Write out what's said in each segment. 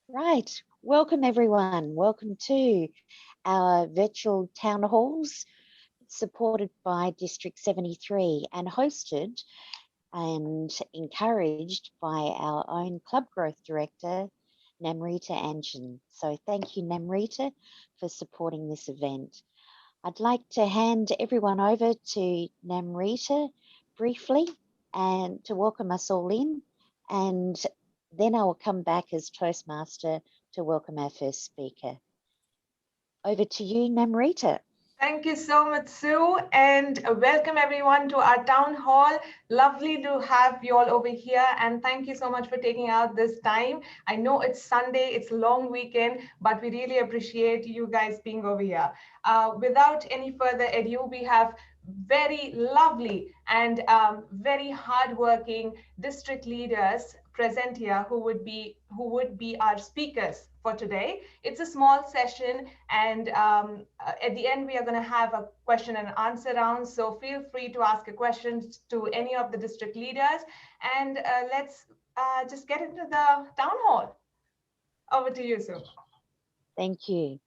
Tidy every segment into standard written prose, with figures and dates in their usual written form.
Right. Welcome, everyone. Welcome to our virtual town halls supported by District 73 and hosted and encouraged by our own Club Growth Director, Namrita Anchan. So thank you, Namrita, for supporting this event. I'd like to hand everyone over to Namrita briefly and to welcome us all in. And then I will come back as Toastmaster to welcome our first speaker. Over to you, Namrita. Thank you so much, Sue, and welcome everyone to our town hall. Lovely to have you all over here, and thank you so much for taking out this time. I know it's Sunday, it's a long weekend, but we really appreciate you guys being over here. Without any further ado, we have very lovely and very hardworking district leaders present here who would be our speakers for today. It's a small session, and at the end we are going to have a question and answer round, so feel free to ask a question to any of the district leaders, and let's just get into the town hall. Over to you, Sue. Thank you.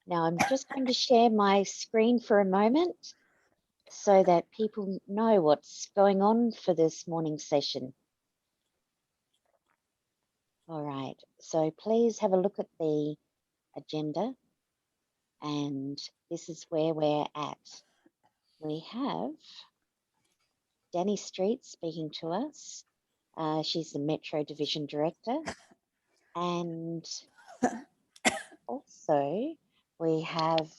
Now I'm just going to share my screen for a moment so that people know what's going on for this morning's session. All right, so please have a look at the agenda, and this is where we're at. We have Dani Street speaking to us. She's the Metro Division Director. And also we have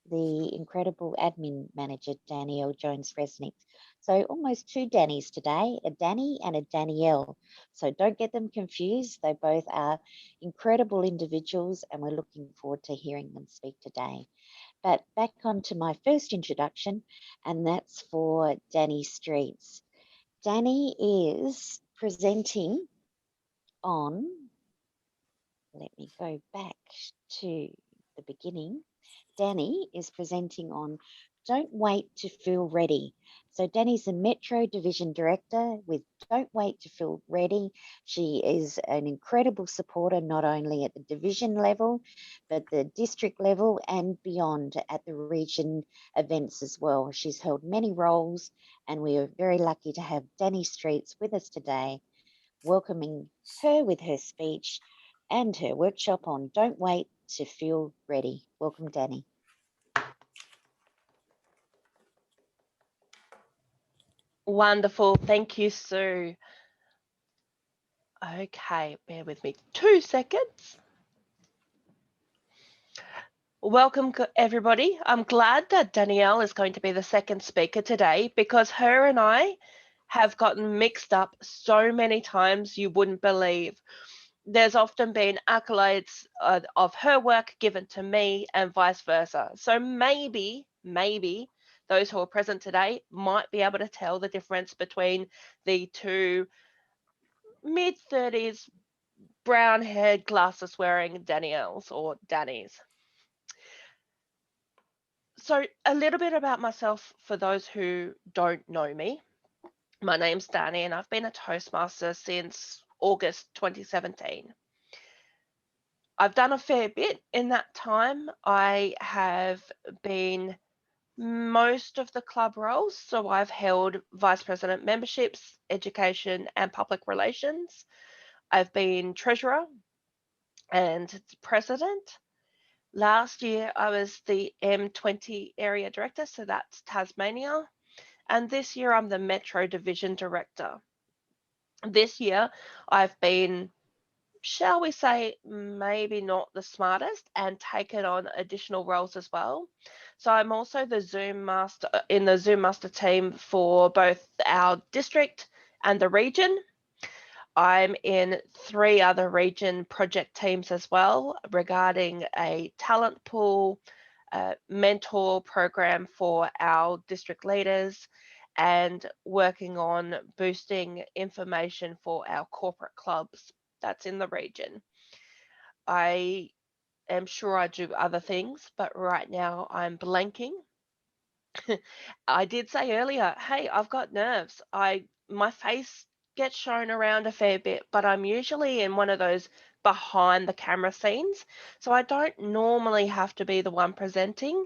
the incredible admin manager, Danielle Jones-Resnik. So almost two Danis today, a Dani and a Danielle. So don't get them confused. They both are incredible individuals, and we're looking forward to hearing them speak today. But back on to my first introduction, and that's for Dani Streets. Dani is presenting on, let me go back to the beginning. Dani is presenting on Don't Wait to Feel Ready. So Dani's the Metro Division Director with Don't Wait to Feel Ready. She is an incredible supporter, not only at the division level, but the district level and beyond at the region events as well. She's held many roles, and we are very lucky to have Dani Streets with us today, welcoming her with her speech and her workshop on Don't Wait to Feel Ready. Welcome, Dani. Wonderful. Thank you, Sue. Okay, bear with me 2 seconds. Welcome, everybody. I'm glad that Danielle is going to be the second speaker today, because her and I have gotten mixed up so many times you wouldn't believe. There's often been accolades of her work given to me and vice versa. So maybe those who are present today might be able to tell the difference between the two mid-30s, brown-haired, glasses-wearing Danielles or Danis. So a little bit about myself for those who don't know me. My name's Dani, and I've been a Toastmaster since August 2017. I've done a fair bit in that time. I have been most of the club roles, so I've held Vice President memberships, education and public relations. I've been Treasurer and President. Last year, I was the M20 Area Director, so that's Tasmania. And this year, I'm the Metro Division Director. This year, I've been, shall we say, maybe not the smartest, and taken on additional roles as well. So I'm also the Zoom Master in the Zoom Master team for both our district and the region. I'm in 3 other region project teams as well, regarding a talent pool, mentor program for our district leaders, and working on boosting information for our corporate clubs that's in the region. I am sure I do other things, but right now I'm blanking. I did say earlier, hey, I've got nerves. My face get shown around a fair bit, but I'm usually in one of those behind the camera scenes. So I don't normally have to be the one presenting.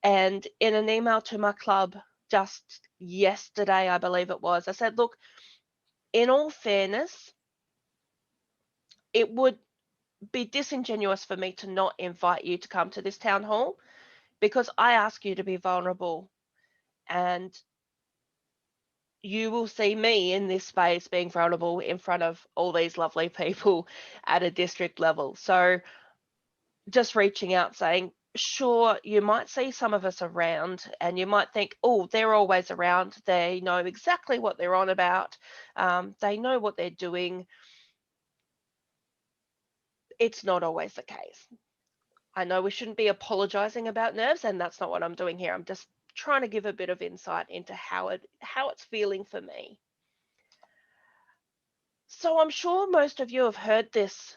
And in an email to my club just yesterday, I believe it was, I said, look, in all fairness, it would be disingenuous for me to not invite you to come to this town hall, because I ask you to be vulnerable, and you will see me in this space being vulnerable in front of all these lovely people at a district level. So just reaching out saying, sure, you might see some of us around and you might think, oh, they're always around. They know exactly what they're on about. They know what they're doing. It's not always the case. I know we shouldn't be apologizing about nerves, and that's not what I'm doing here. I'm just trying to give a bit of insight into how it's feeling for me. So I'm sure most of you have heard this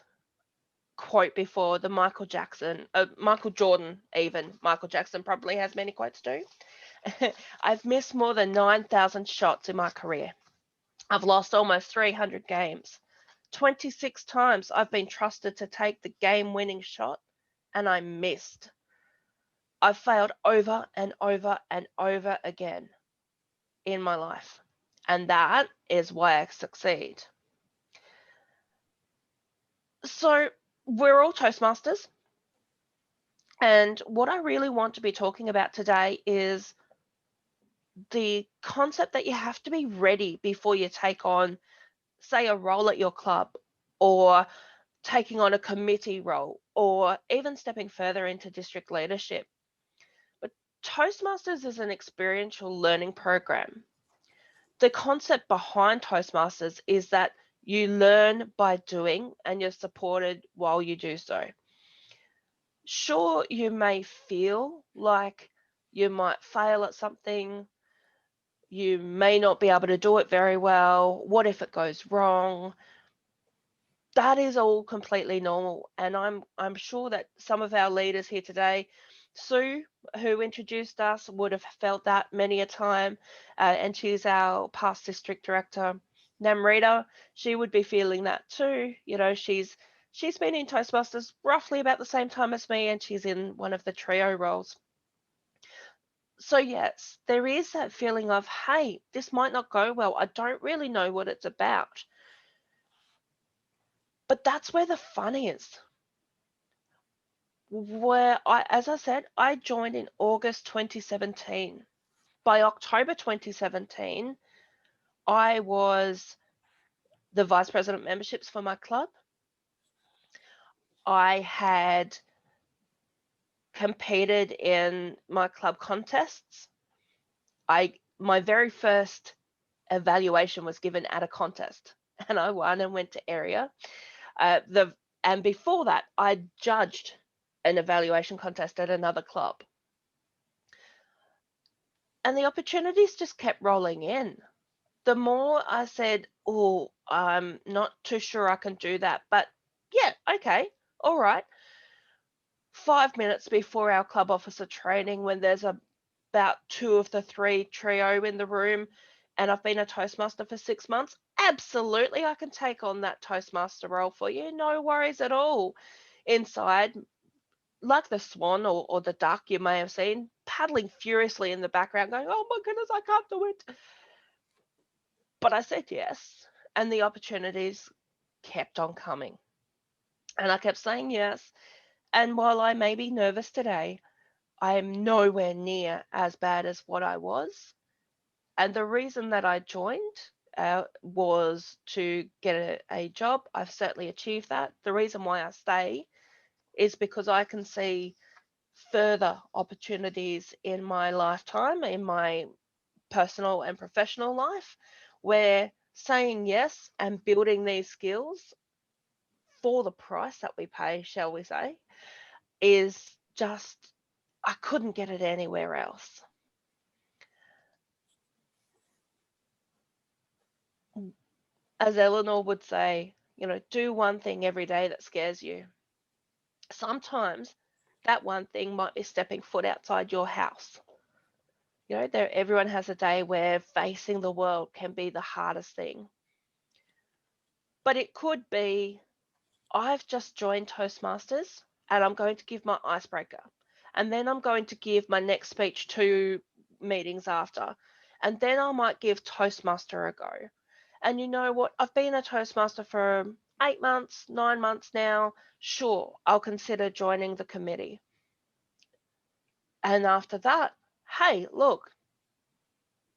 quote before, the Michael Jordan even. Michael Jackson probably has many quotes too. I've missed more than 9,000 shots in my career. I've lost almost 300 games. 26 times I've been trusted to take the game-winning shot, and I missed. I've failed over and over and over again in my life, and that is why I succeed. So we're all Toastmasters, and what I really want to be talking about today is the concept that you have to be ready before you take on, say, a role at your club, or taking on a committee role, or even stepping further into district leadership. But Toastmasters is an experiential learning program. The concept behind Toastmasters is that you learn by doing, and you're supported while you do so. Sure, you may feel like you might fail at something. You may not be able to do it very well. What if it goes wrong? That is all completely normal. And I'm sure that some of our leaders here today, Sue, who introduced us, would have felt that many a time. And she's our past district director. Namrita, she would be feeling that too. You know, she's been in Toastmasters roughly about the same time as me, and she's in one of the trio roles. So yes, there is that feeling of, hey, this might not go well. I don't really know what it's about. But that's where the fun is. As I said, I joined in August 2017. By October 2017, I was the vice president of memberships for my club. I had competed in my club contests. My very first evaluation was given at a contest, and I won and went to area. And before that, I judged an evaluation contest at another club. And the opportunities just kept rolling in. The more I said, oh, I'm not too sure I can do that, but yeah, okay, all right. 5 minutes before our club officer training, when there's about 2 of the 3 trio in the room, and I've been a Toastmaster for 6 months, absolutely I can take on that Toastmaster role for you. No worries at all. Inside, like the swan or the duck you may have seen, paddling furiously in the background going, oh my goodness, I can't do it. But I said yes, and the opportunities kept on coming. And I kept saying yes. And while I may be nervous today, I am nowhere near as bad as what I was. And the reason that I joined was to get a job. I've certainly achieved that. The reason why I stay is because I can see further opportunities in my lifetime, in my personal and professional life, where saying yes and building these skills for the price that we pay, shall we say, is just, I couldn't get it anywhere else. As Eleanor would say, do one thing every day that scares you. Sometimes that one thing might be stepping foot outside your house. Everyone has a day where facing the world can be the hardest thing. But it could be, I've just joined Toastmasters and I'm going to give my icebreaker. And then I'm going to give my next speech 2 meetings after. And then I might give Toastmaster a go. And you know what? I've been a Toastmaster for 8 months, 9 months now. Sure, I'll consider joining the committee. And after that, hey, look,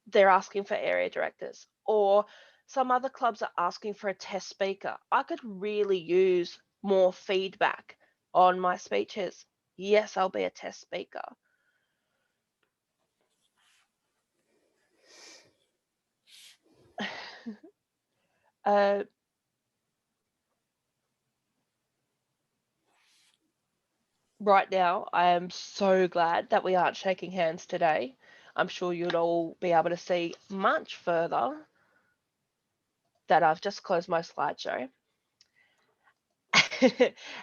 they're asking for area directors, or some other clubs are asking for a test speaker. I could really use more feedback on my speeches. Yes, I'll be a test speaker. Right now, I am so glad that we aren't shaking hands today. I'm sure you'd all be able to see much further that I've just closed my slideshow.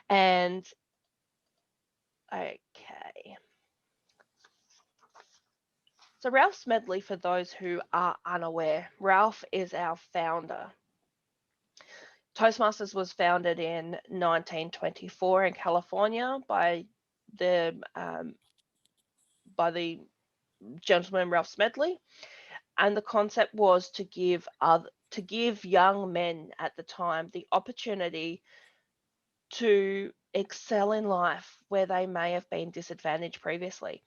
And okay. So Ralph's Medley, for those who are unaware, Ralph is our founder. Toastmasters was founded in 1924 in California by the gentleman Ralph Medley, and the concept was to give young men at the time the opportunity to excel in life where they may have been disadvantaged previously.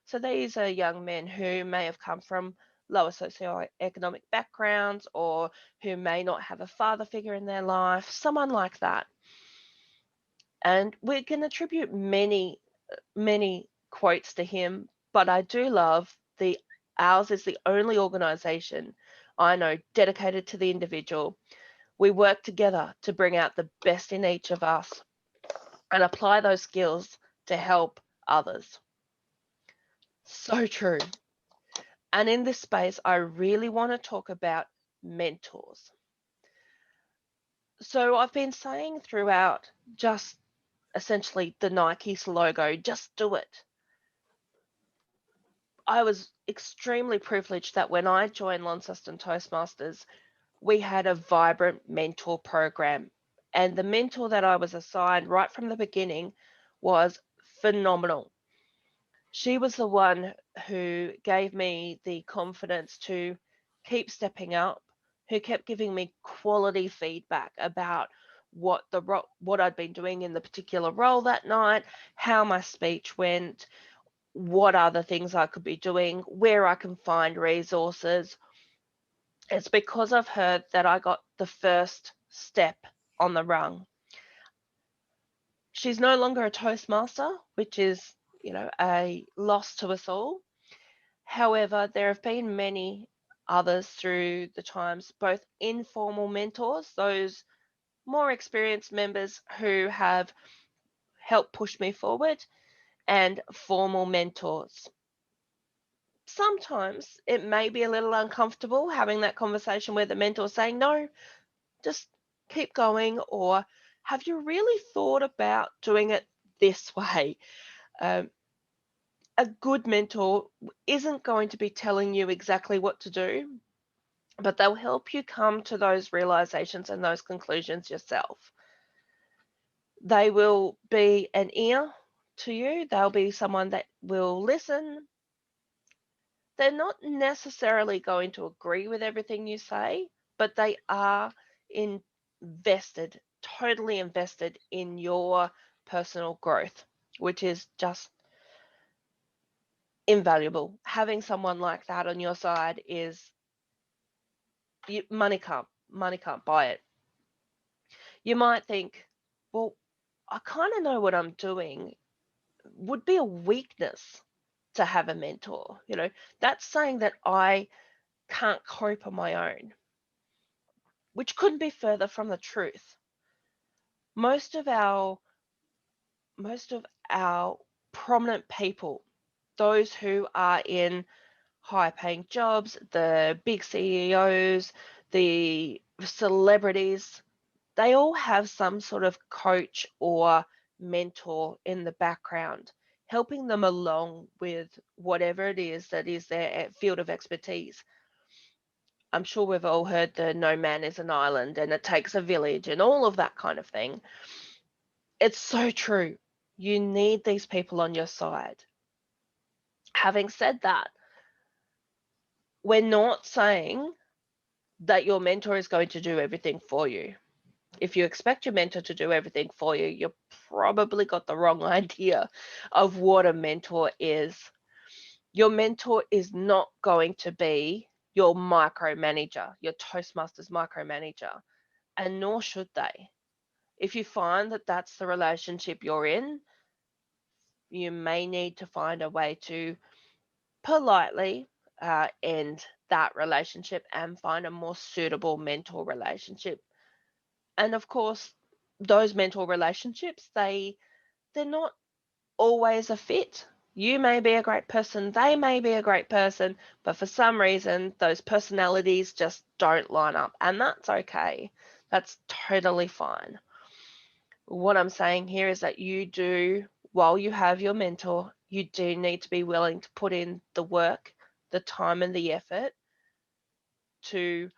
So these are young men who may have come from lower socioeconomic backgrounds, or who may not have a father figure in their life, someone like that. And we can attribute many quotes to him, but I do love ours is the only organization I know dedicated to the individual. We work together to bring out the best in each of us and apply those skills to help others. So true. And in this space, I really want to talk about mentors. So I've been saying throughout, just essentially the Nike's logo, just do it. I was extremely privileged that when I joined Launceston Toastmasters, we had a vibrant mentor program. And the mentor that I was assigned right from the beginning was phenomenal. She was the one who gave me the confidence to keep stepping up, who kept giving me quality feedback about what I'd been doing in the particular role that night, how my speech went, what other things I could be doing, where I can find resources. It's because of her that I got the first step on the rung. She's no longer a Toastmaster, which is, a loss to us all. However, there have been many others through the times, both informal mentors, those more experienced members who have helped push me forward, and formal mentors. Sometimes it may be a little uncomfortable having that conversation where the mentor is saying, no, just keep going, or have you really thought about doing it this way? A good mentor isn't going to be telling you exactly what to do, but they'll help you come to those realizations and those conclusions yourself. They will be an ear to you. They'll be someone that will listen. They're not necessarily going to agree with everything you say, but they are invested, totally invested in your personal growth, which is just invaluable. Having someone like that on your side is money can't buy it. You might think, well, I kind of know what I'm doing. Would be a weakness to have a mentor. That's saying that I can't cope on my own, which couldn't be further from the truth. Most of our prominent people, those who are in high paying jobs, the big CEOs, the celebrities, they all have some sort of coach or mentor in the background, helping them along with whatever it is that is their field of expertise. I'm sure we've all heard the no man is an island and it takes a village and all of that kind of thing. It's so true. You need these people on your side. Having said that, we're not saying that your mentor is going to do everything for you. If you expect your mentor to do everything for you, you've probably got the wrong idea of what a mentor is. Your mentor is not going to be your micromanager, your Toastmasters micromanager, and nor should they. If you find that that's the relationship you're in, you may need to find a way to politely end that relationship and find a more suitable mentor relationship. And of course, those mentor relationships, they're not always a fit. You may be a great person, they may be a great person, but for some reason, those personalities just don't line up. And that's okay. That's totally fine. What I'm saying here is that you do, while you have your mentor, you do need to be willing to put in the work, the time, and the effort to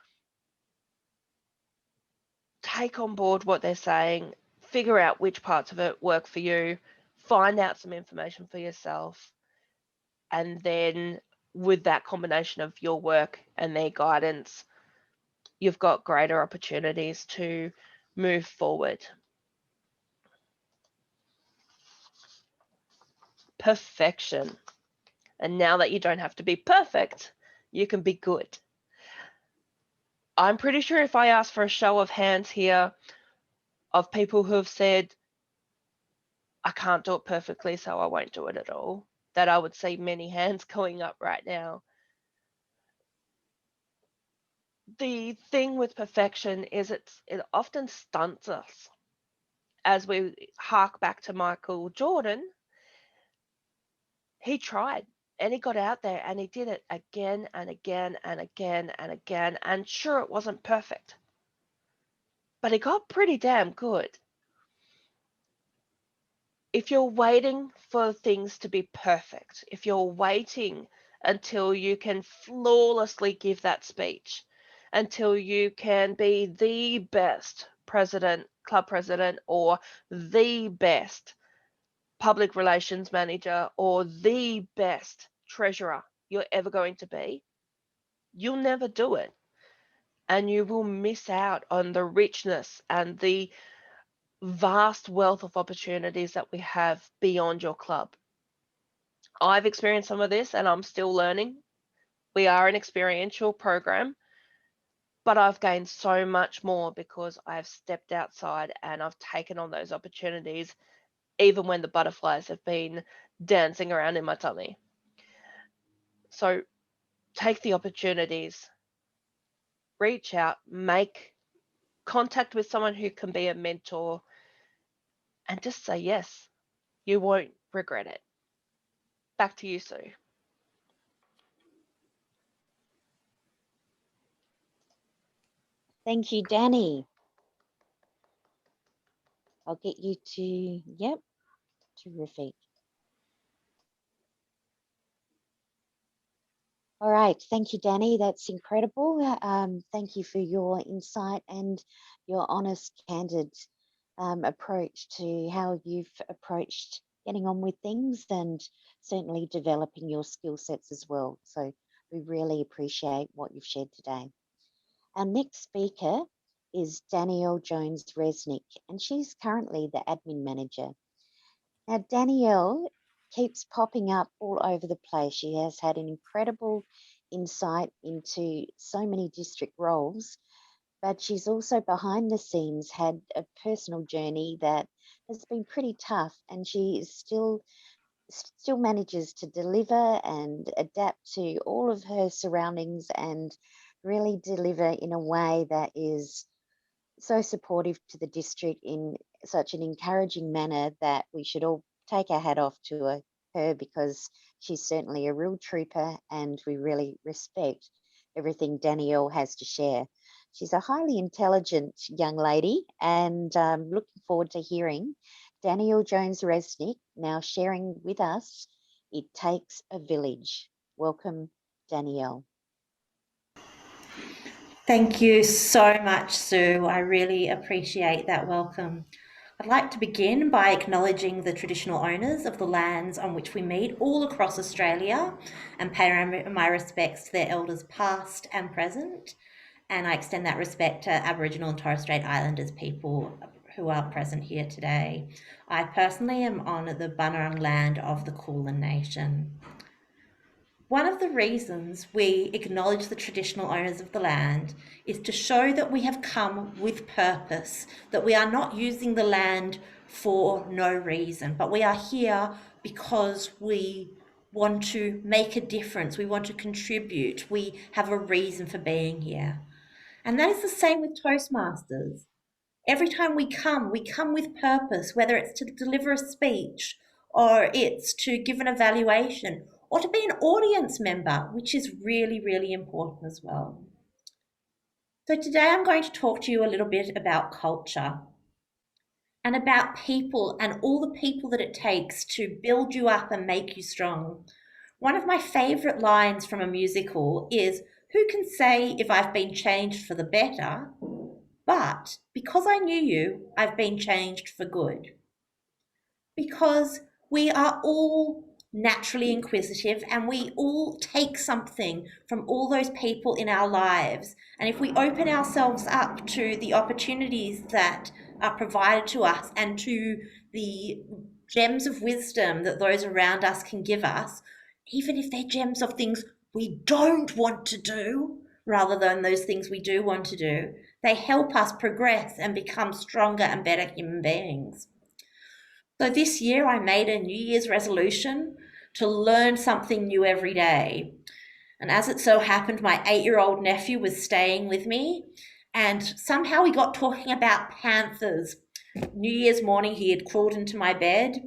take on board what they're saying, figure out which parts of it work for you, find out some information for yourself, and then with that combination of your work and their guidance, you've got greater opportunities to move forward. Perfection. And now that you don't have to be perfect, you can be good. I'm pretty sure if I ask for a show of hands here of people who have said, I can't do it perfectly, so I won't do it at all, that I would see many hands going up right now. The thing with perfection is it often stunts us. As we hark back to Michael Jordan, he tried and he got out there and he did it again and again and again and again. And sure, it wasn't perfect, but he got pretty damn good. If you're waiting for things to be perfect, if you're waiting until you can flawlessly give that speech, until you can be the best president, club president, or the best public relations manager, or the best treasurer you're ever going to be, you'll never do it. And you will miss out on the richness and the vast wealth of opportunities that we have beyond your club. I've experienced some of this and I'm still learning. We are an experiential program, but I've gained so much more because I've stepped outside and I've taken on those opportunities, even when the butterflies have been dancing around in my tummy. So take the opportunities, reach out, make contact with someone who can be a mentor, and just say yes. You won't regret it. Back to you, Sue. Thank you, Dani. I'll get you to, yep, terrific. All right, thank you, Dani. That's incredible. Thank you for your insight and your honest, candid approach to how you've approached getting on with things and certainly developing your skill sets as well. So we really appreciate what you've shared today. Our next speaker is Danielle Jones-Resnik, and she's currently the admin manager. Now, Danielle keeps popping up all over the place. She has had an incredible insight into so many district roles, but she's also behind the scenes had a personal journey that has been pretty tough, and she is still manages to deliver and adapt to all of her surroundings and really deliver in a way that is so supportive to the district in such an encouraging manner that we should all take our hat off to her because she's certainly a real trooper and we really respect everything Danielle has to share. She's a highly intelligent young lady and looking forward to hearing Danielle Jones-Resnik now sharing with us It Takes a Village. Welcome, Danielle. Thank you so much, Sue. I really appreciate that welcome. I'd like to begin by acknowledging the traditional owners of the lands on which we meet all across Australia and pay my respects to their elders past and present. And I extend that respect to Aboriginal and Torres Strait Islanders people who are present here today. I personally am on the Bunurong land of the Kulin Nation. One of the reasons we acknowledge the traditional owners of the land is to show that we have come with purpose, that we are not using the land for no reason, but we are here because we want to make a difference, we want to contribute, we have a reason for being here. And that is the same with Toastmasters. Every time we come with purpose, whether it's to deliver a speech or it's to give an evaluation or to be an audience member, which is really, really important as well. So today I'm going to talk to you a little bit about culture and about people and all the people that it takes to build you up and make you strong. One of my favourite lines from a musical is, "Who can say if I've been changed for the better? But because I knew you, I've been changed for good." Because we are all naturally inquisitive and we all take something from all those people in our lives. And if we open ourselves up to the opportunities that are provided to us and to the gems of wisdom that those around us can give us, even if they're gems of things we don't want to do, rather than those things we do want to do, they help us progress and become stronger and better human beings. So this year I made a New Year's resolution to learn something new every day. And as it so happened, my 8-year-old nephew was staying with me, and somehow we got talking about panthers. New Year's morning, he had crawled into my bed.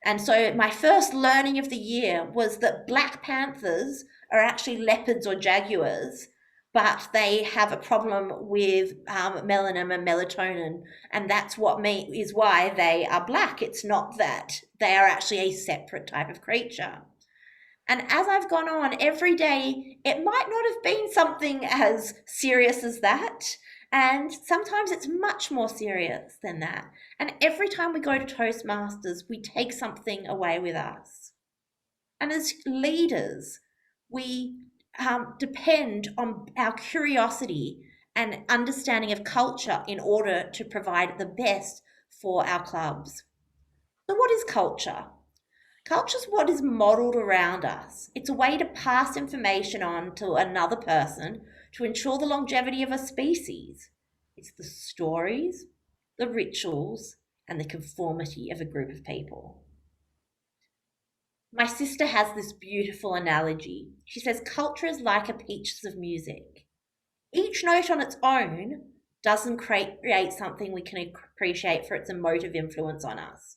And so my first learning of the year was that black panthers are actually leopards or jaguars, but they have a problem with melanin and melatonin, and that's is why they are black. It's not that they are actually a separate type of creature. And as I've gone on every day, it might not have been something as serious as that, and sometimes it's much more serious than that. And every time we go to Toastmasters, we take something away with us. And as leaders, we depend on our curiosity and understanding of culture in order to provide the best for our clubs. So what is culture? Culture is what is modelled around us. It's a way to pass information on to another person to ensure the longevity of a species. It's the stories, the rituals, and the conformity of a group of people. My sister has this beautiful analogy. She says culture is like a piece of music. Each note on its own doesn't create something we can appreciate for its emotive influence on us.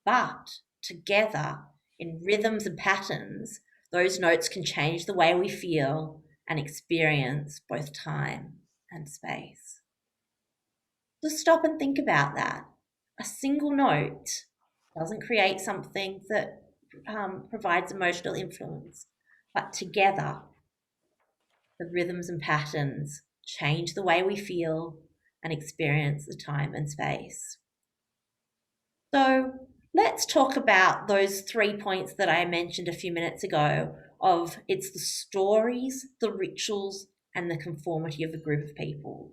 But together, in rhythms and patterns, those notes can change the way we feel and experience both time and space. Just stop and think about that. A single note doesn't create something that provides emotional influence, but together, the rhythms and patterns change the way we feel and experience the time and space. So let's talk about those 3 points that I mentioned a few minutes ago of it's the stories, the rituals, and the conformity of a group of people.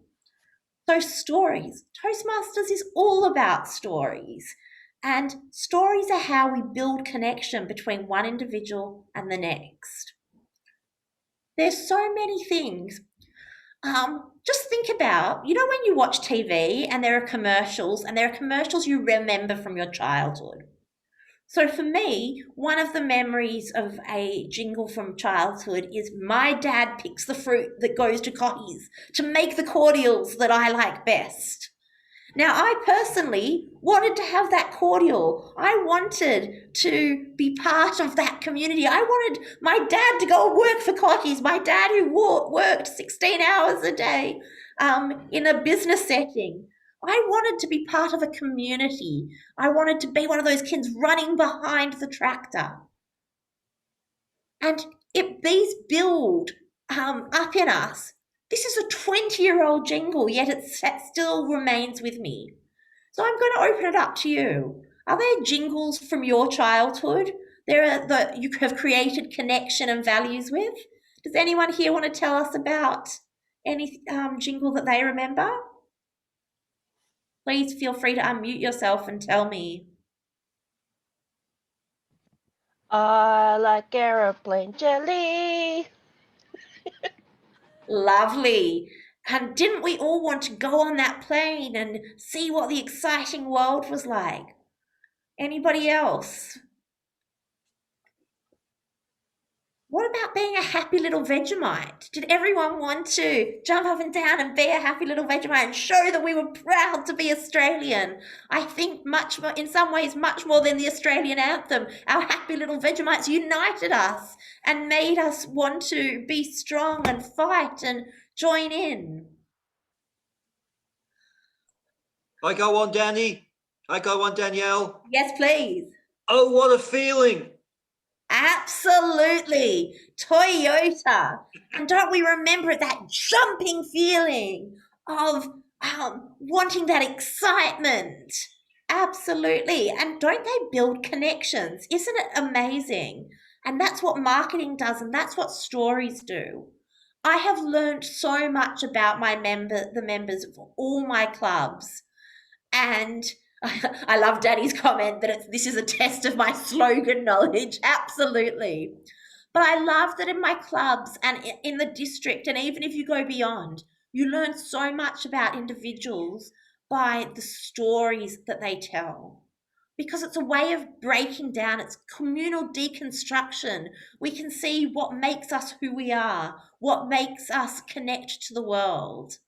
So stories, Toastmasters is all about stories. And stories are how we build connection between one individual and the next. There's so many things. Just think about, when you watch TV and there are commercials you remember from your childhood. So for me, one of the memories of a jingle from childhood is my dad picks the fruit that goes to Cotties to make the cordials that I like best. Now, I personally wanted to have that cordial. I wanted to be part of that community. I wanted my dad to go work for Cotties, my dad who worked 16 hours a day in a business setting. I wanted to be part of a community. I wanted to be one of those kids running behind the tractor. And these build up in us This is a 20-year-old jingle, yet it still remains with me. So I'm going to open it up to you. Are there jingles from your childhood that you have created connection and values with? Does anyone here want to tell us about any jingle that they remember? Please feel free to unmute yourself and tell me. I like aeroplane jelly. Lovely. And didn't we all want to go on that plane and see what the exciting world was like? Anybody else? What about being a happy little Vegemite? Did everyone want to jump up and down and be a happy little Vegemite and show that we were proud to be Australian? I think much more, in some ways, much more than the Australian anthem. Our happy little Vegemites united us and made us want to be strong and fight and join in. I go on, Dani. I go on, Danielle. Yes, please. Oh, what a feeling. Absolutely. Toyota. And don't we remember that jumping feeling of wanting that excitement? Absolutely. And don't they build connections? Isn't it amazing? And that's what marketing does, and that's what stories do. I have learned so much about the members of all my clubs. And I love Dani's comment that this is a test of my slogan knowledge. Absolutely. But I love that in my clubs and in the district, and even if you go beyond, you learn so much about individuals by the stories that they tell. Because it's a way of breaking down, it's communal deconstruction. We can see what makes us who we are, what makes us connect to the world.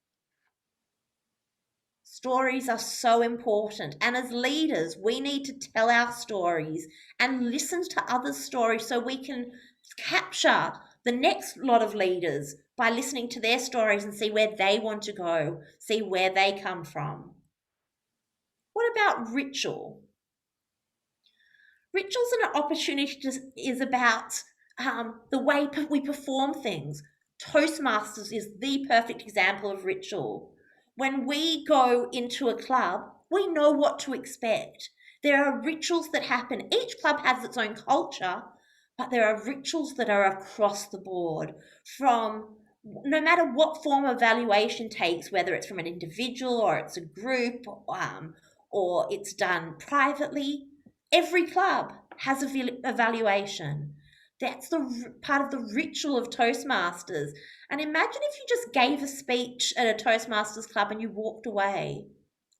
Stories are so important, and as leaders we need to tell our stories and listen to others' stories so we can capture the next lot of leaders by listening to their stories and see where they want to go, see where they come from. What about ritual? Rituals and an opportunity is about the way we perform things. Toastmasters is the perfect example of ritual. When we go into a club, we know what to expect. There are rituals that happen. Each club has its own culture, but there are rituals that are across the board from no matter what form of evaluation takes, whether it's from an individual or it's a group or it's done privately. Every club has a evaluation. That's the part of the ritual of Toastmasters. And imagine if you just gave a speech at a Toastmasters club and you walked away.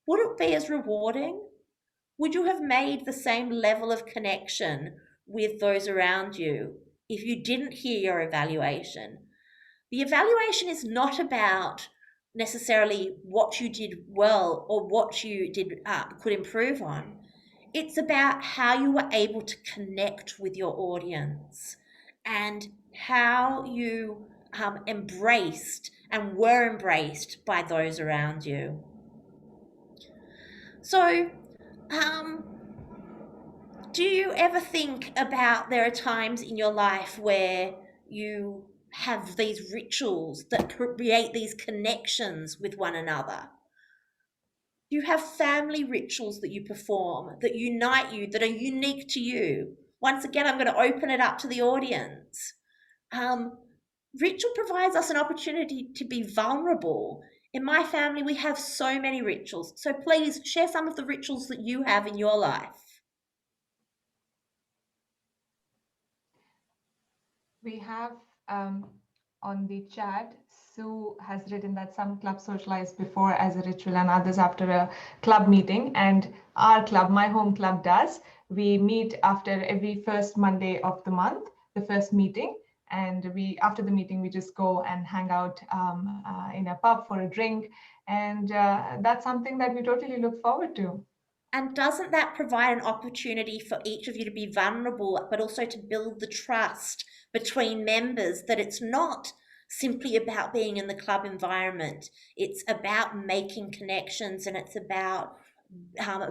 Would it be as rewarding? Would you have made the same level of connection with those around you if you didn't hear your evaluation? The evaluation is not about necessarily what you did well or what you could improve on. It's about how you were able to connect with your audience and how you embraced and were embraced by those around you. So, do you ever think about there are times in your life where you have these rituals that create these connections with one another? You have family rituals that you perform, that unite you, that are unique to you. Once again, I'm going to open it up to the audience. Ritual provides us an opportunity to be vulnerable. In my family, we have so many rituals. So please share some of the rituals that you have in your life. We have on the chat, Sue has written that some clubs socialize before as a ritual and others after a club meeting. And our club, my home club, does. We meet after every first Monday of the month, the first meeting. And after the meeting, we just go and hang out in a pub for a drink. And that's something that we totally look forward to. And doesn't that provide an opportunity for each of you to be vulnerable, but also to build the trust between members, that it's not simply about being in the club environment. It's about making connections, and it's about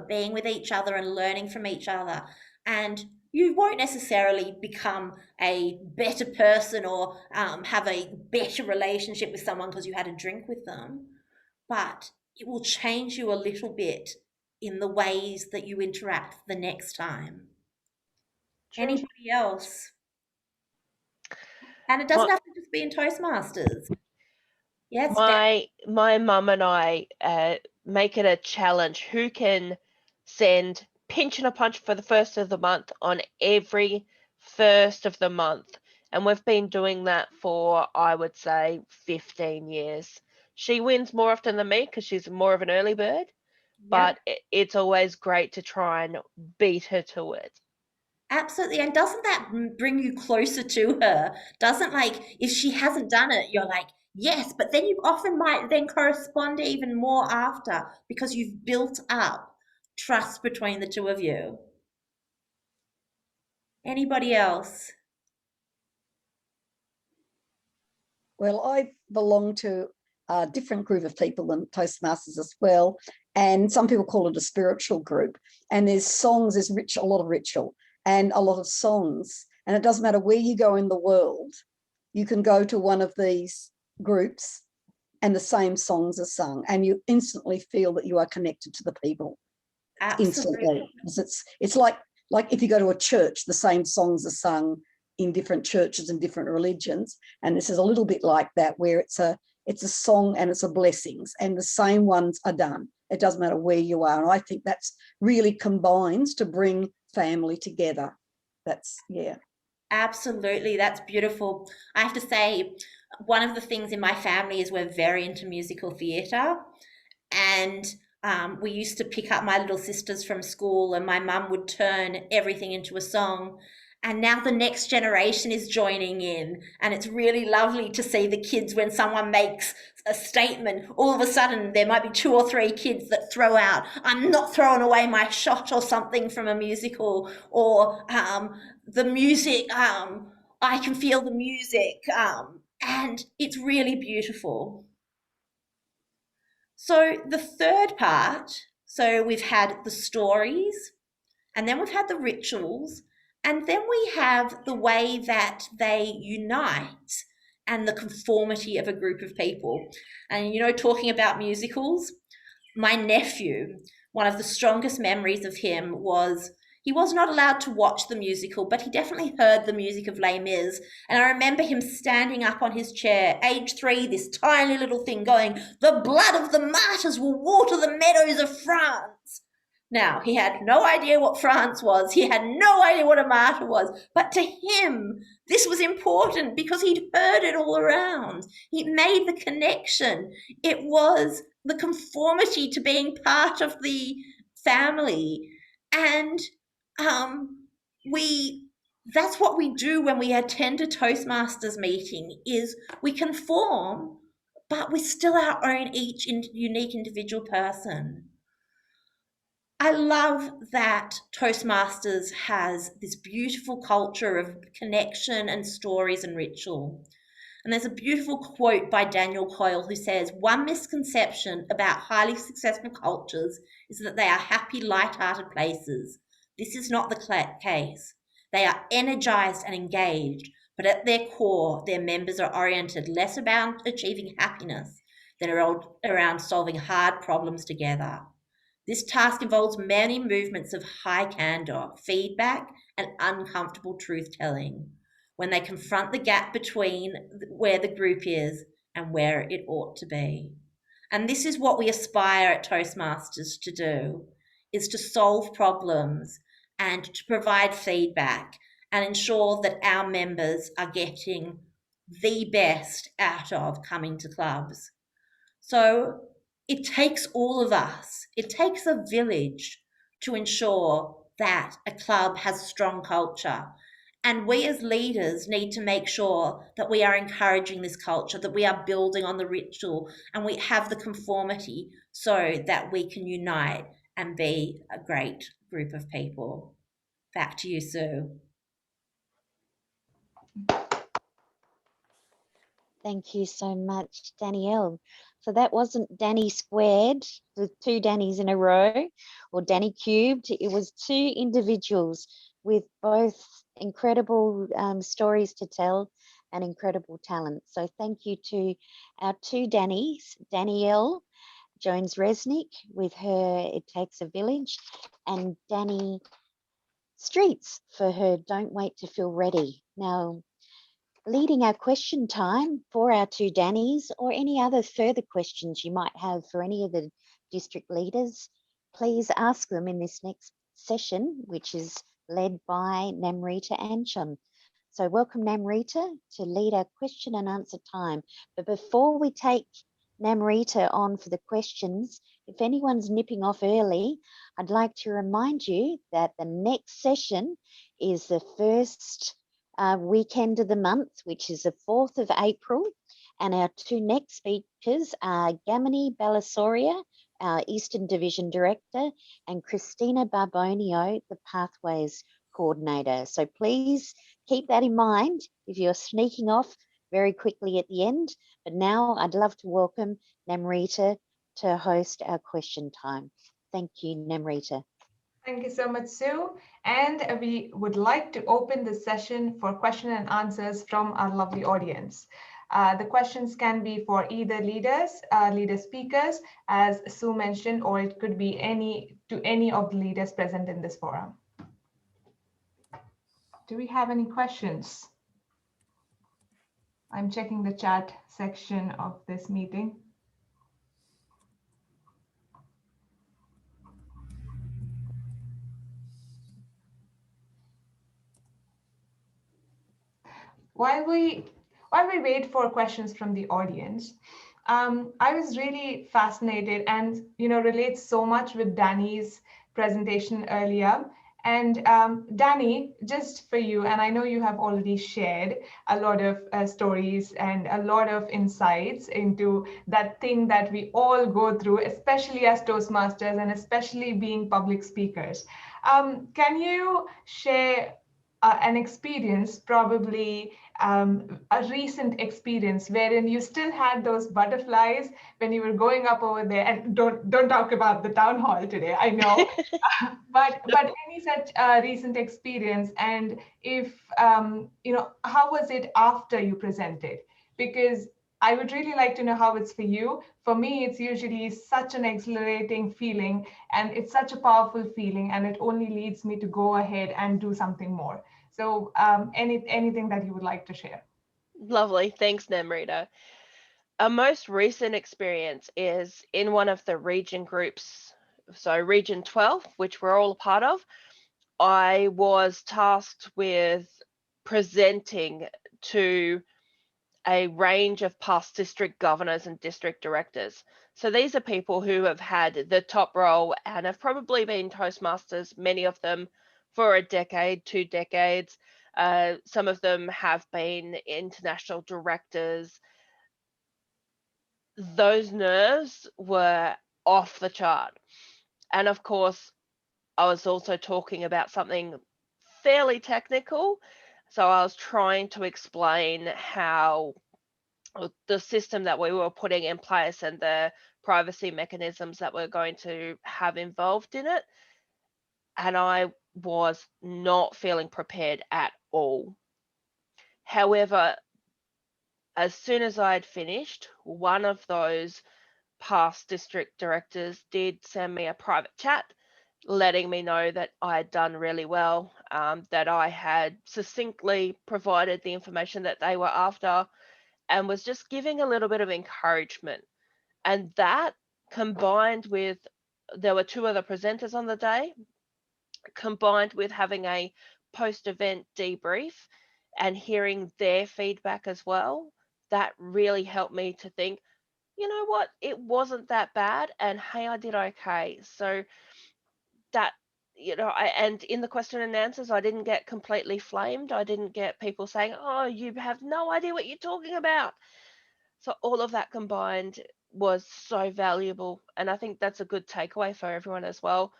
being with each other and learning from each other. And You won't necessarily become a better person or have a better relationship with someone because you had a drink with them, but it will change you a little bit in the ways that you interact the next time. True. Anybody else? And it doesn't have to just be in Toastmasters. Yes, my mum and I make it a challenge who can send pinch and a punch for the first of the month on every first of the month, and we've been doing that for, I would say, 15 years. She wins more often than me because she's more of an early bird, but it's always great to try and beat her to it. absolutely. And doesn't that bring you closer to her? Doesn't, like, if she hasn't done it, you're like, yes, but then you often might then correspond even more after because you've built up trust between the two of you. Anybody else? Well, I belong to a different group of people than Toastmasters as well. And some people call it a spiritual group. And there's songs, there's a lot of ritual and a lot of songs. And it doesn't matter where you go in the world, you can go to one of these groups and the same songs are sung. And you instantly feel that you are connected to the people. Instantly. It's like if you go to a church, the same songs are sung in different churches and different religions, and this is a little bit like that, where it's a song and it's a blessings, and the same ones are done. It doesn't matter where you are, and I think that's really combines to bring family together. That's Absolutely, that's beautiful. I have to say, one of the things in my family is we're very into musical theatre, and we used to pick up my little sisters from school, and my mum would turn everything into a song. And now the next generation is joining in, and it's really lovely to see the kids when someone makes a statement. All of a sudden, there might be 2 or 3 kids that throw out, "I'm not throwing away my shot," or something from a musical, or the music, I can feel the music, and it's really beautiful. So the third part, so we've had the stories, and then we've had the rituals, and then we have the way that they unite and the conformity of a group of people. And, you know, talking about musicals, my nephew, one of the strongest memories of him was he was not allowed to watch the musical, but he definitely heard the music of Les Mis. And I remember him standing up on his chair, age 3, this tiny little thing, going, "The blood of the martyrs will water the meadows of France." Now, he had no idea what France was. He had no idea what a martyr was. But to him, this was important because he'd heard it all around. He made the connection. It was the conformity to being part of the family. And that's what we do when we attend a Toastmasters meeting, is we conform, but we're still our own each unique individual person. I love that Toastmasters has this beautiful culture of connection and stories and ritual. And there's a beautiful quote by Danielle who says, "One misconception about highly successful cultures is that they are happy, light-hearted places. This is not the case. They are energized and engaged, but at their core, their members are oriented less about achieving happiness than around solving hard problems together. This task involves many movements of high candor, feedback, and uncomfortable truth-telling when they confront the gap between where the group is and where it ought to be." And this is what we aspire at Toastmasters to do, is to solve problems and to provide feedback and ensure that our members are getting the best out of coming to clubs. So it takes all of us, it takes a village to ensure that a club has strong culture. And we as leaders need to make sure that we are encouraging this culture, that we are building on the ritual, and we have the conformity so that we can unite and be a great group of people. Back to you, Sue. Thank you so much, Danielle. So that wasn't Dani squared, the 2 Danis in a row, or Dani cubed. It was 2 individuals with both incredible stories to tell and incredible talent. So thank you to our two Danis, Danielle Jones-Resnik with her It Takes a Village, and Dani Streets for her Don't Wait to Feel Ready. Now, leading our question time for our two Danis, or any other further questions you might have for any of the district leaders, please ask them in this next session, which is led by Namrita Anchan. So welcome Namrita to lead our question and answer time. But before we take Namrita on for the questions, if anyone's nipping off early, I'd like to remind you that the next session is the first weekend of the month, which is the 4th of April. And our two next speakers are Gamini Balasoria, our Eastern Division Director, and Christina Barbonio, the Pathways Coordinator. So please keep that in mind if you're sneaking off very quickly at the end. But now I'd love to welcome Namrita to host our question time. Thank you, Namrita. Thank you so much, Sue. And we would like to open the session for question and answers from our lovely audience. The questions can be for either leader speakers, as Sue mentioned, or it could be to any of the leaders present in this forum. Do we have any questions? I'm checking the chat section of this meeting. While we wait for questions from the audience, I was really fascinated and relates so much with Dani's presentation earlier. And Dani, just for you, and I know you have already shared a lot of stories and a lot of insights into that thing that we all go through, especially as Toastmasters and especially being public speakers. Can you share an experience, probably a recent experience, wherein you still had those butterflies when you were going up over there? And don't talk about the town hall today, I know, but any such recent experience, and if how was it after you presented? Because I would really like to know how it's for you. For me, it's usually such an exhilarating feeling, and it's such a powerful feeling, and it only leads me to go ahead and do something more. So anything that you would like to share? Lovely. Thanks, Namrita. A most recent experience is in one of the region groups, so Region 12, which we're all a part of. I was tasked with presenting to a range of past district governors and district directors. So these are people who have had the top role and have probably been Toastmasters, many of them for a decade, 2 decades. Some of them have been international directors. Those nerves were off the chart. And of course, I was also talking about something fairly technical. So I was trying to explain how the system that we were putting in place and the privacy mechanisms that we're going to have involved in it. And I was not feeling prepared at all. However, as soon as I had finished, one of those past district directors did send me a private chat letting me know that I had done really well, that I had succinctly provided the information that they were after, and was just giving a little bit of encouragement. And that, combined with, there were 2 other presenters on the day, combined with having a post-event debrief and hearing their feedback as well, that really helped me to think, you know what, it wasn't that bad, and hey, I did okay. So that, and in the question and answers, I didn't get completely flamed. I didn't get people saying, oh, you have no idea what you're talking about. So all of that combined was so valuable. And I think that's a good takeaway for everyone as well.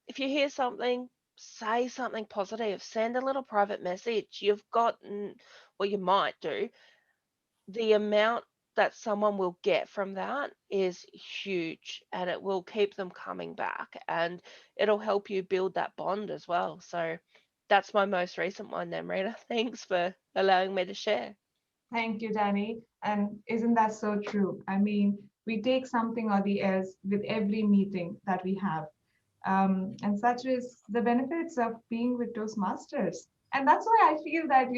If you hear something, say something positive, send a little private message. You've got, well, you might do. The amount that someone will get from that is huge, and it will keep them coming back, and it'll help you build that bond as well. So that's my most recent one, Namrita. Thanks for allowing me to share. Thank you, Dani. And isn't that so true? I mean, we take something or the else with every meeting that we have. And such is the benefits of being with Toastmasters. And that's why I feel that,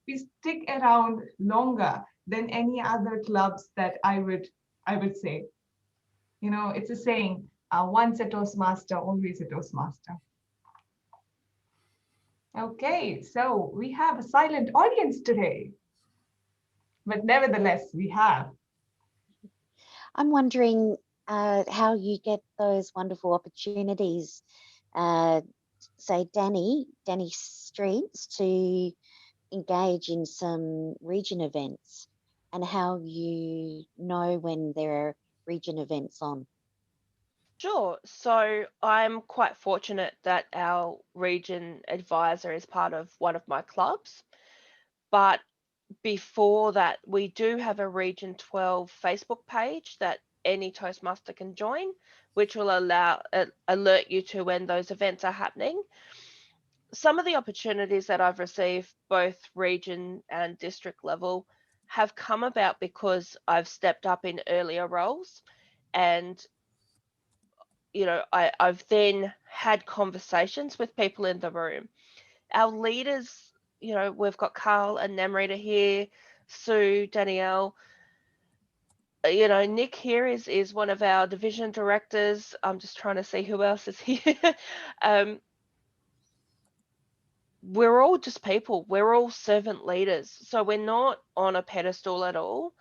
we stick around longer than any other clubs that I would say. It's a saying, once a Toastmaster, always a Toastmaster. Okay, so we have a silent audience today. But nevertheless, we have. I'm wondering how you get those wonderful opportunities, say Dani Streets, to engage in some region events, and how you know when there are region events on. Sure. So I'm quite fortunate that our region advisor is part of one of my clubs. But before that, we do have a Region 12 Facebook page that any Toastmaster can join, which will alert you to when those events are happening. Some of the opportunities that I've received, both region and district level, have come about because I've stepped up in earlier roles, and I've then had conversations with people in the room. Our leaders, we've got Karl and Namrita here, Sue, Danielle. Nick here is one of our division directors. I'm just trying to see who else is here. We're all just people. We're all servant leaders. So we're not on a pedestal at all.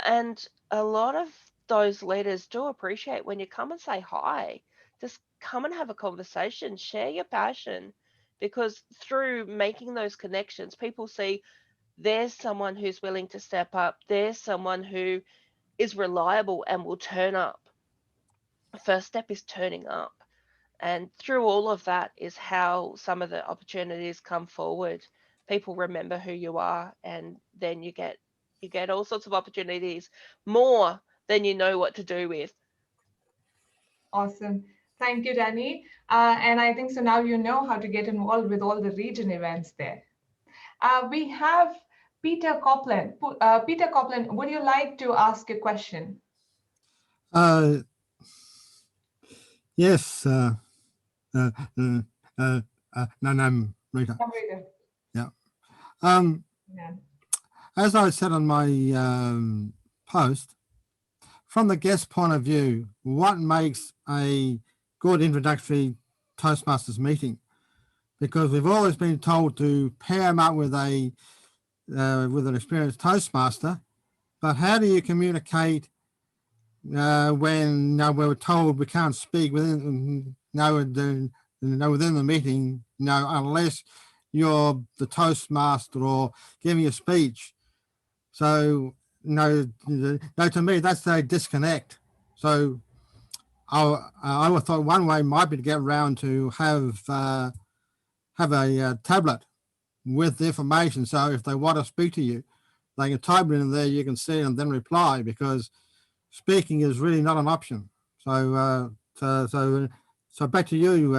And a lot of those leaders do appreciate when you come and say hi. Just come and have a conversation, share your passion, because through making those connections, people see there's someone who's willing to step up. There's someone who is reliable and will turn up. First step is turning up. And through all of that is how some of the opportunities come forward. People remember who you are, and then you get all sorts of opportunities, more than you know what to do with. Awesome. Thank you, Dani. And I think so now you know how to get involved with all the region events there. We have Peter Copland. Peter Copland, would you like to ask a question? Yes. No, Rita. Namrita. Yeah. Yeah. As I said on my post, from the guest point of view, what makes a good introductory Toastmasters meeting? Because we've always been told to pair them up with an experienced Toastmaster, but how do you communicate when we're told we can't speak within the meeting, unless you're the Toastmaster or giving a speech? So to me, that's a disconnect. So I thought one way might be to get around to have a tablet with the information. So if they want to speak to you, they can type it in there, you can see it and then reply, because speaking is really not an option. So back to you,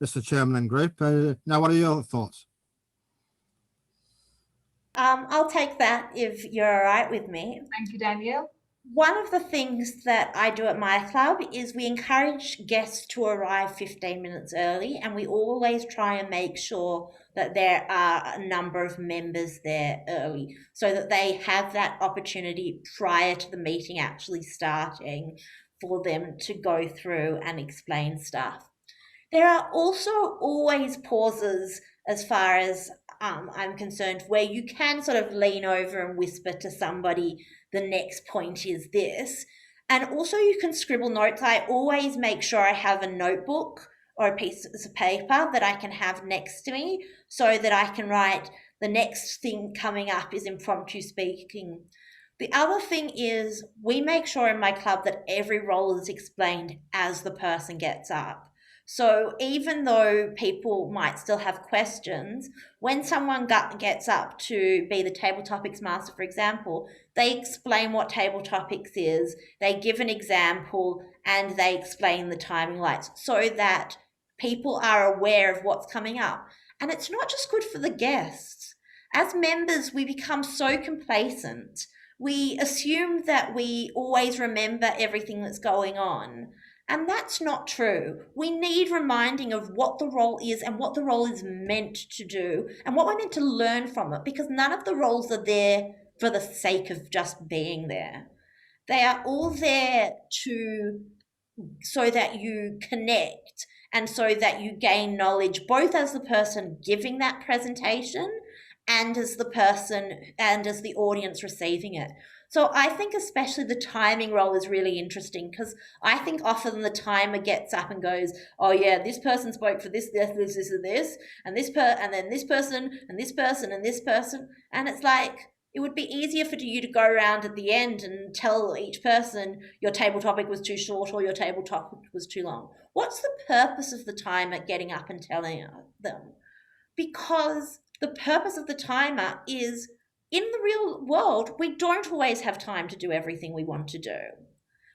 Mr. Chairman and group. Now, what are your thoughts? I'll take that if you're all right with me. Thank you, Danielle. One of the things that I do at my club is we encourage guests to arrive 15 minutes early, and we always try and make sure that there are a number of members there early so that they have that opportunity prior to the meeting actually starting for them to go through and explain stuff. There are also always pauses, as far as I'm concerned, where you can sort of lean over and whisper to somebody, the next point is this. And also you can scribble notes. I always make sure I have a notebook or a piece of paper that I can have next to me so that I can write the next thing coming up is impromptu speaking. The other thing is we make sure in my club that every role is explained as the person gets up. So even though people might still have questions, when someone gets up to be the table topics master, for example, they explain what table topics is, they give an example, and they explain the timing lights so that people are aware of what's coming up. And it's not just good for the guests. As members, we become so complacent. We assume that we always remember everything that's going on. And that's not true. We need reminding of what the role is and what the role is meant to do and what we're meant to learn from it, because none of the roles are there for the sake of just being there. They are all there so that you connect and so that you gain knowledge, both as the person giving that presentation and as the person and as the audience receiving it. So I think especially the timing role is really interesting, because I think often the timer gets up and goes, oh yeah, this person spoke for this, and this, and then this person, and this person, and this person. And it's like, it would be easier for you to go around at the end and tell each person your table topic was too short or your table topic was too long. What's the purpose of the timer getting up and telling them? Because the purpose of the timer is, in the real world, we don't always have time to do everything we want to do.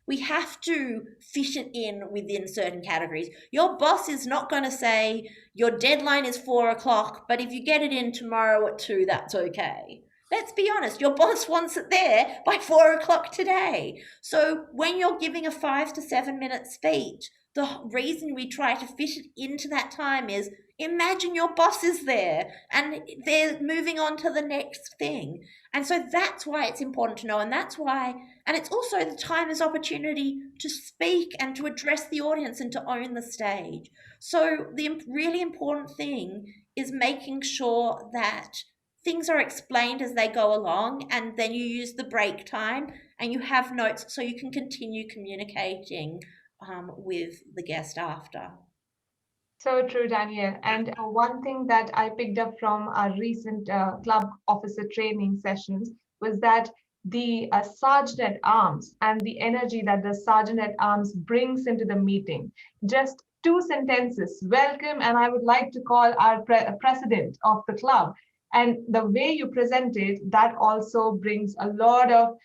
We have to fit it in within certain categories. Your boss is not going to say, your deadline is 4 o'clock, but if you get it in tomorrow at 2, that's okay. Let's be honest, your boss wants it there by 4 o'clock today. So when you're giving a 5 to 7 minute speech, the reason we try to fit it into that time is, imagine your boss is there and they're moving on to the next thing. And so that's why it's important to know. And that's why, and it's also the timer's opportunity to speak and to address the audience and to own the stage. So the really important thing is making sure that things are explained as they go along, and then you use the break time and you have notes so you can continue communicating with the guest after. So true, Danielle. And one thing that I picked up from our recent club officer training sessions was that the sergeant at arms and the energy that the sergeant at arms brings into the meeting. Just 2 sentences, welcome, and I would like to call our president of the club. And the way you present it, that also brings a lot of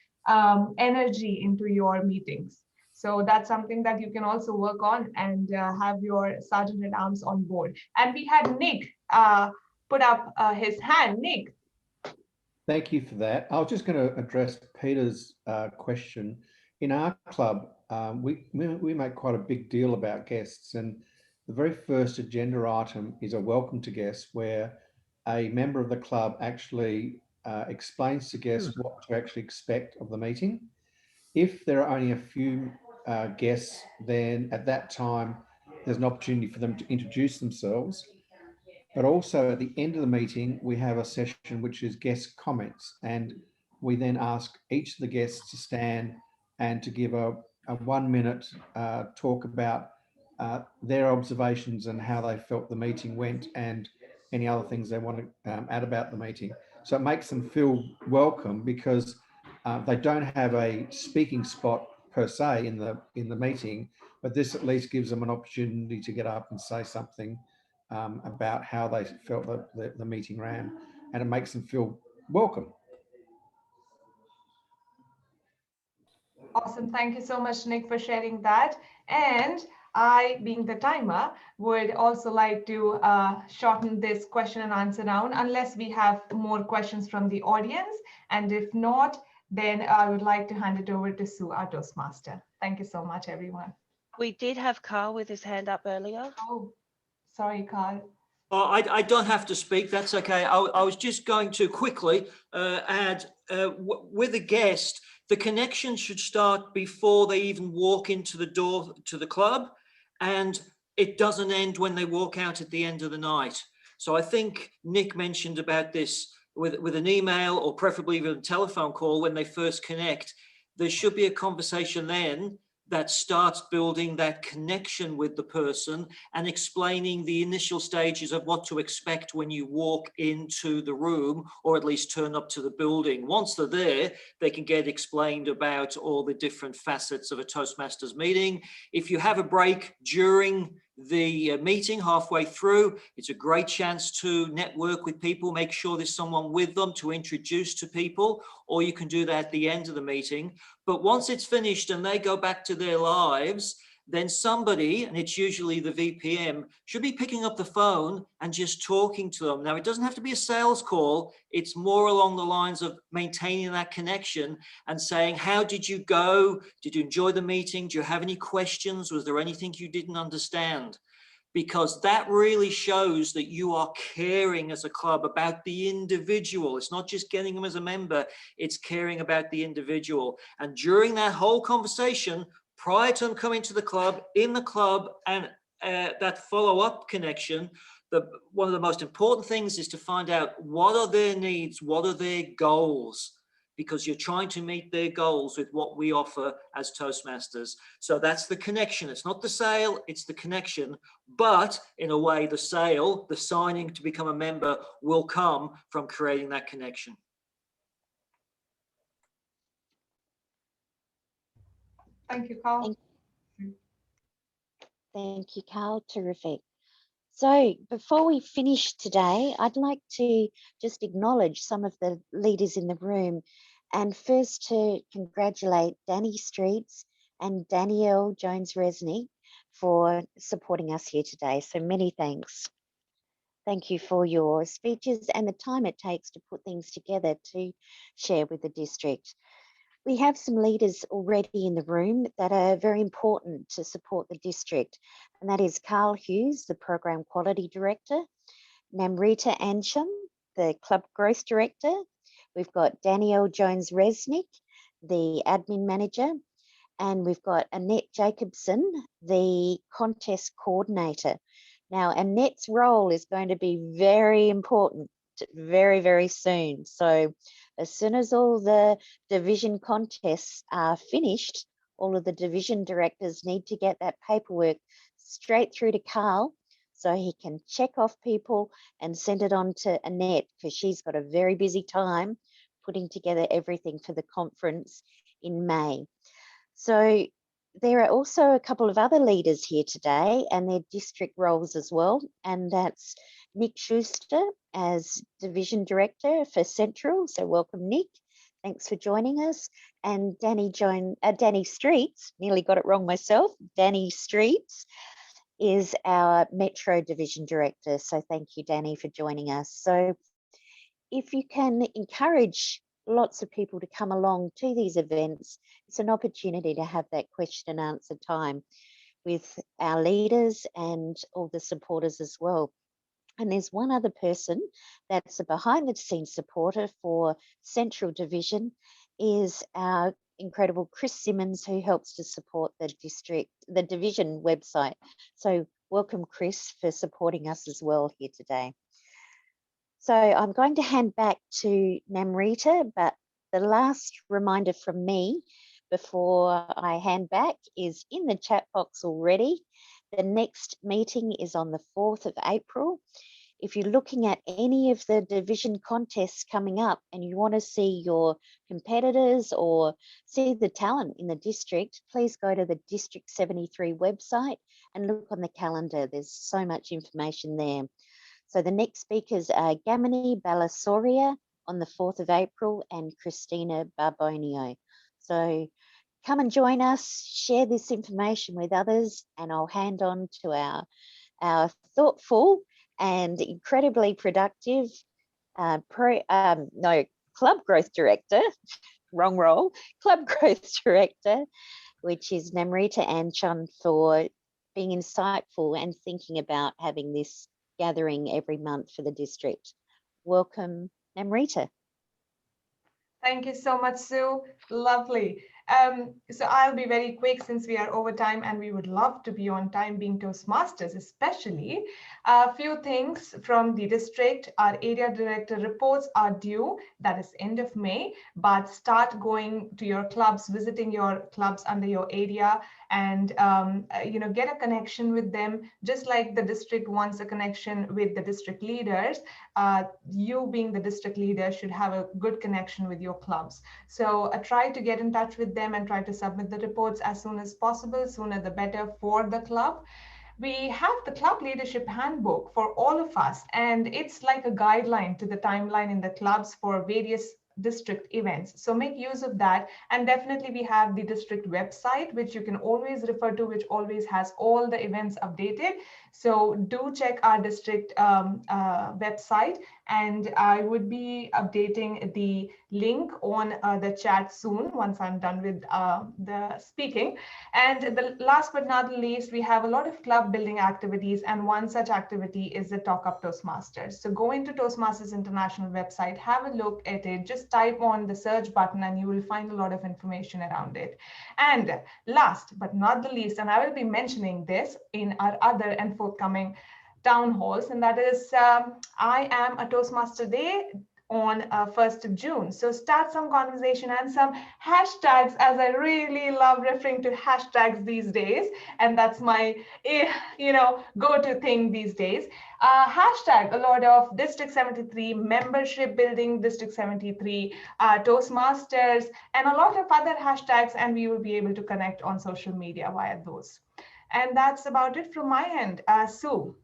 energy into your meetings. So that's something that you can also work on and have your sergeant at arms on board. And we had Nick put up his hand. Nick. Thank you for that. I was just going to address Peter's question. In our club, we make quite a big deal about guests, and the very first agenda item is a welcome to guests, where a member of the club actually explains to guests what to actually expect of the meeting. If there are only a few guests, then at that time, there's an opportunity for them to introduce themselves. But also at the end of the meeting, we have a session which is guest comments. And we then ask each of the guests to stand and to give a 1 minute talk about their observations and how they felt the meeting went and any other things they want to add about the meeting. So it makes them feel welcome, because they don't have a speaking spot per se in the meeting, but this at least gives them an opportunity to get up and say something about how they felt the meeting ran, and it makes them feel welcome. Awesome. Thank you so much, Nick, for sharing that. And I, being the timer, would also like to shorten this question and answer round, unless we have more questions from the audience. And if not, then I would like to hand it over to Sue, our Toastmaster. Thank you so much, everyone. We did have Karl with his hand up earlier. Oh, sorry, Karl. Oh, I don't have to speak. That's okay. I was just going to quickly add, with a guest, the connection should start before they even walk into the door to the club, and it doesn't end when they walk out at the end of the night. So I think Nick mentioned about this with an email, or preferably even a telephone call when they first connect. There should be a conversation then that starts building that connection with the person and explaining the initial stages of what to expect when you walk into the room, or at least turn up to the building. Once they're there, they can get explained about all the different facets of a Toastmasters meeting. If you have a break during the meeting halfway through, it's a great chance to network with people, make sure there's someone with them to introduce to people, or you can do that at the end of the meeting. But once it's finished and they go back to their lives, then somebody, and it's usually the VPM, should be picking up the phone and just talking to them. Now, it doesn't have to be a sales call. It's more along the lines of maintaining that connection and saying, how did you go? Did you enjoy the meeting? Do you have any questions? Was there anything you didn't understand? Because that really shows that you are caring as a club about the individual. It's not just getting them as a member, it's caring about the individual. And during that whole conversation, prior to them coming to the club, in the club, and that follow-up connection, one of the most important things is to find out what are their needs, what are their goals, because you're trying to meet their goals with what we offer as Toastmasters. So that's the connection. It's not the sale, it's the connection. But in a way, the sale, the signing to become a member, will come from creating that connection. Thank you, Karl. Thank you, Karl. Terrific. So before we finish today, I'd like to just acknowledge some of the leaders in the room, and first to congratulate Dani Streets and Danielle Jones-Resnik for supporting us here today. So many thanks. Thank you for your speeches and the time it takes to put things together to share with the district. We have some leaders already in the room that are very important to support the district, and that is Karl Hughes, the Program Quality Director, Namrita Anchan, the Club Growth Director. We've got Danielle Jones-Resnik, the Admin Manager, and we've got Annette Jacobson, the Contest Coordinator. Now, Annette's role is going to be very important very, very soon. So as soon as all the division contests are finished, all of the division directors need to get that paperwork straight through to Karl so he can check off people and send it on to Annette, because she's got a very busy time putting together everything for the conference in May. So there are also a couple of other leaders here today and their district roles as well, and that's Nick Schuster as Division Director for Central. So welcome, Nick. Thanks for joining us. And Dani Streets, nearly got it wrong myself. Dani Streets is our Metro Division Director. So thank you, Dani, for joining us. So if you can encourage lots of people to come along to these events, it's an opportunity to have that question and answer time with our leaders and all the supporters as well. And there's one other person that's a behind the scenes supporter for Central Division, is our incredible Chris Simmons, who helps to support the division website. So welcome, Chris, for supporting us as well here today. So I'm going to hand back to Namrita, but the last reminder from me before I hand back is in the chat box already. The next meeting is on the 4th of April. If you're looking at any of the division contests coming up and you want to see your competitors or see the talent in the district, please go to the District 73 website and look on the calendar. There's so much information there. So the next speakers are Gamini Balasoria on the 4th of April and Christina Barbonio. So come and join us, share this information with others, and I'll hand on to our thoughtful and incredibly productive Club Growth Director, wrong role, Club Growth Director, which is Namrita Anchan, for being insightful and thinking about having this gathering every month for the district. Welcome, Namrita. Thank you so much, Sue. Lovely. So I'll be very quick since we are over time and we would love to be on time being Toastmasters, especially. A few things from the district. Our area director reports are due, that is end of May, but start going to your clubs, visiting your clubs under your area, and get a connection with them, just like the district wants a connection with the district leaders. You being the district leader should have a good connection with your clubs. So try to get in touch with them and try to submit the reports as soon as possible. Sooner the better for the club. We have the club leadership handbook for all of us, and it's like a guideline to the timeline in the clubs for various district events. So make use of that. And definitely we have the district website, which you can always refer to, which always has all the events updated. So do check our district website, and I would be updating the link on the chat soon once I'm done with the speaking. And the last but not the least, we have a lot of club building activities, and one such activity is the Talk Up Toastmasters. So go into Toastmasters International website, have a look at it, just type on the search button and you will find a lot of information around it. And last but not the least, and I will be mentioning this in our other and forthcoming town halls, and that is I am a Toastmaster Day on 1st of June. So start some conversation and some hashtags, as I really love referring to hashtags these days. And that's my, go-to thing these days. Hashtag a lot of District 73 membership building, District 73 Toastmasters, and a lot of other hashtags, and we will be able to connect on social media via those. And that's about it from my end. Sue.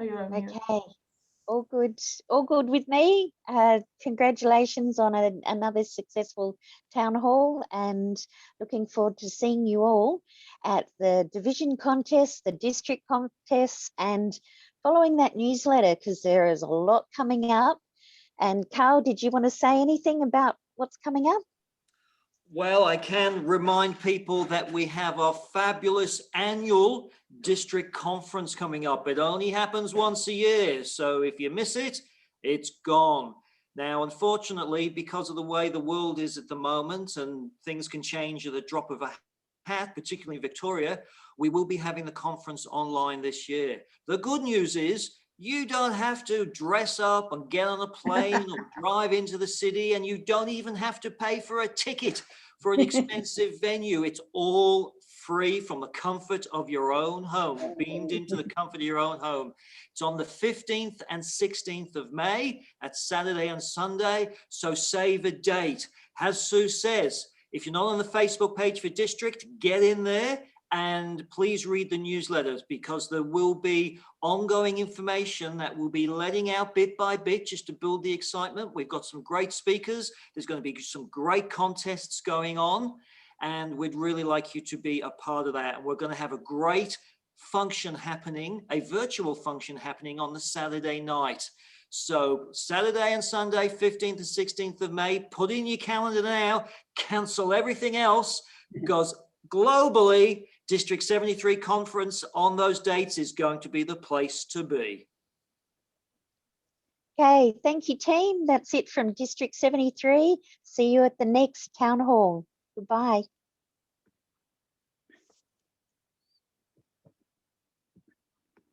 Okay, all good with me. Congratulations on another successful town hall, and looking forward to seeing you all at the division contest, the district contests, and following that newsletter, because there is a lot coming up. And Karl, did you want to say anything about what's coming up? Well, I can remind people that we have our fabulous annual district conference coming up. It only happens once a year, so if you miss it, it's gone. Now, unfortunately, because of the way the world is at the moment, and things can change at the drop of a hat, particularly in Victoria, we will be having the conference online this year. The good news is you don't have to dress up and get on a plane or drive into the city, and you don't even have to pay for a ticket for an expensive venue. It's all free from the comfort of your own home, beamed into the comfort of your own home. It's on the 15th and 16th of May, that's Saturday and Sunday, so save a date. As Sue says, if you're not on the Facebook page for district, get in there. And please read the newsletters, because there will be ongoing information that we'll be letting out bit by bit just to build the excitement. We've got some great speakers. There's going to be some great contests going on, and we'd really like you to be a part of that. And we're going to have a great function happening, a virtual function happening on the Saturday night. So Saturday and Sunday, 15th and 16th of May, put in your calendar now, cancel everything else, because globally, District 73 conference on those dates is going to be the place to be. Okay, thank you, team. That's it from District 73. See you at the next town hall. Goodbye.